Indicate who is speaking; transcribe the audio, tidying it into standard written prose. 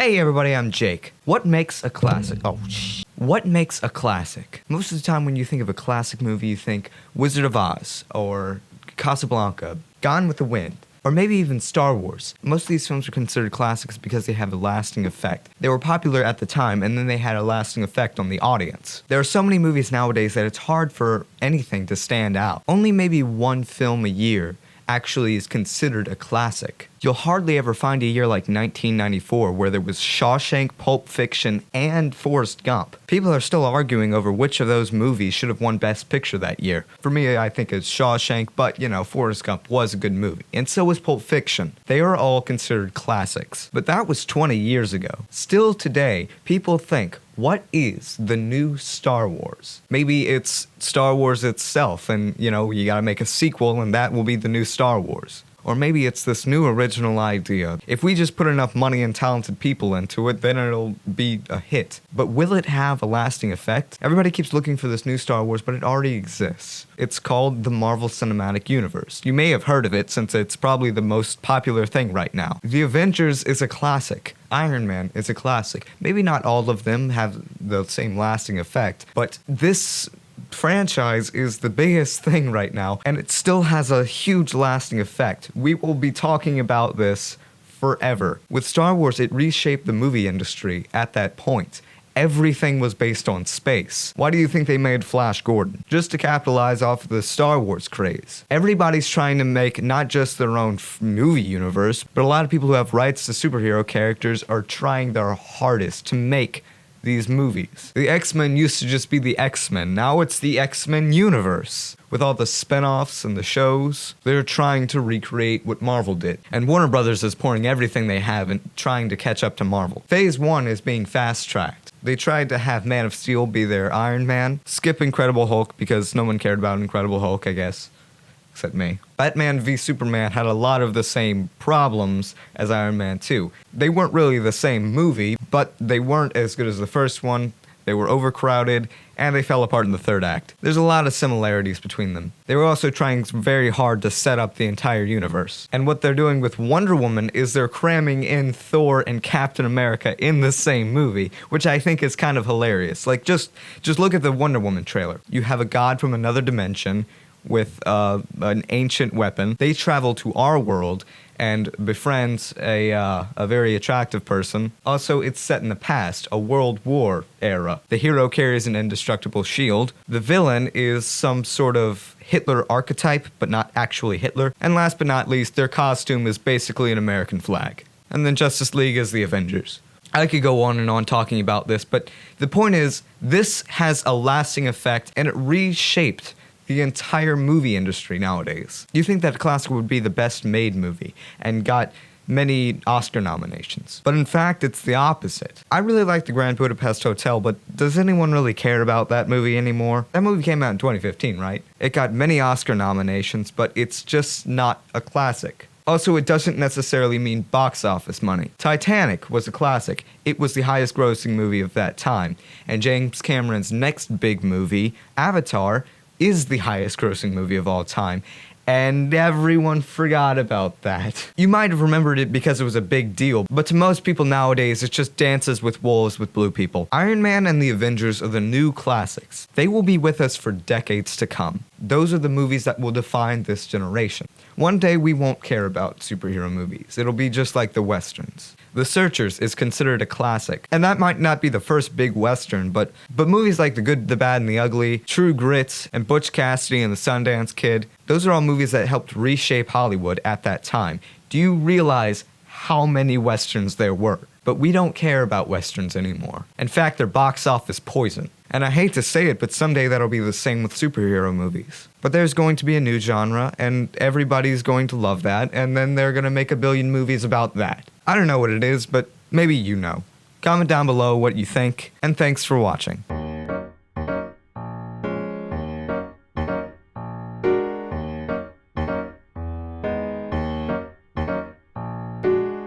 Speaker 1: Hey everybody, I'm Jake. What makes a classic? What makes a classic? Most of the time when you think of a classic movie, you think Wizard of Oz, or Casablanca, Gone with the Wind, or maybe even Star Wars. Most of these films are considered classics because they have a lasting effect. They were popular at the time, and then they had a lasting effect on the audience. There are so many movies nowadays that it's hard for anything to stand out. Only maybe one film a year actually is considered a classic. You'll hardly ever find a year like 1994 where there was Shawshank, Pulp Fiction, and Forrest Gump. People are still arguing over which of those movies should have won Best Picture that year. For me, I think it's Shawshank, but Forrest Gump was a good movie. And so was Pulp Fiction. They are all considered classics. But that was 20 years ago. Still today, people think, what is the new Star Wars? Maybe it's Star Wars itself, and you gotta make a sequel, and that will be the new Star Wars. Or maybe it's this new original idea. If we just put enough money and talented people into it, then it'll be a hit. But will it have a lasting effect? Everybody keeps looking for this new Star Wars, but it already exists. It's called the Marvel Cinematic Universe. You may have heard of it since it's probably the most popular thing right now. The Avengers is a classic. Iron Man is a classic. Maybe not all of them have the same lasting effect, but this franchise is the biggest thing right now, and it still has a huge lasting effect. We will be talking about this forever. With Star Wars, it reshaped the movie industry at that point. Everything was based on space. Why do you think they made Flash Gordon? Just to capitalize off of the Star Wars craze. Everybody's trying to make not just their own movie universe, but a lot of people who have rights to superhero characters are trying their hardest to make these movies. The X-Men used to just be the X-Men. Now it's the X-Men universe. With all the spin-offs and the shows, they're trying to recreate what Marvel did. And Warner Brothers is pouring everything they have and trying to catch up to Marvel. Phase 1 is being fast-tracked. They tried to have Man of Steel be their Iron Man, skip Incredible Hulk because no one cared about Incredible Hulk, I guess. Except me. Batman v Superman had a lot of the same problems as Iron Man 2. They weren't really the same movie, but they weren't as good as the first one. They were overcrowded, and they fell apart in the third act. There's a lot of similarities between them. They were also trying very hard to set up the entire universe. And what they're doing with Wonder Woman is they're cramming in Thor and Captain America in the same movie, which I think is kind of hilarious. Like, just look at the Wonder Woman trailer. You have a god from another dimension with an ancient weapon. They travel to our world and befriends a very attractive person. Also, it's set in the past, a World War era. The hero carries an indestructible shield. The villain is some sort of Hitler archetype, but not actually Hitler. And last but not least, their costume is basically an American flag. And then Justice League is the Avengers. I could go on and on talking about this, but the point is, this has a lasting effect, and it reshaped the entire movie industry nowadays. You think that a classic would be the best made movie and got many Oscar nominations. But in fact, it's the opposite. I really like the Grand Budapest Hotel, but does anyone really care about that movie anymore? That movie came out in 2015, right? It got many Oscar nominations, but it's just not a classic. Also, it doesn't necessarily mean box office money. Titanic was a classic. It was the highest grossing movie of that time. And James Cameron's next big movie, Avatar, is the highest grossing movie of all time, and everyone forgot about that. You might have remembered it because it was a big deal, but to most people nowadays, it's just Dances with Wolves with blue people. Iron Man and the Avengers are the new classics. They will be with us for decades to come. Those are the movies that will define this generation. One day we won't care about superhero movies. It'll be just like the Westerns. The Searchers is considered a classic, and that might not be the first big Western, but movies like The Good, the Bad, and the Ugly, True Grit, and Butch Cassidy and the Sundance Kid, those are all movies that helped reshape Hollywood at that time. Do you realize how many Westerns there were? But we don't care about Westerns anymore. In fact, they're box office poison. And I hate to say it, but someday that'll be the same with superhero movies. But there's going to be a new genre, and everybody's going to love that, and then they're gonna make a billion movies about that. I don't know what it is, but maybe you know. Comment down below what you think, and thanks for watching.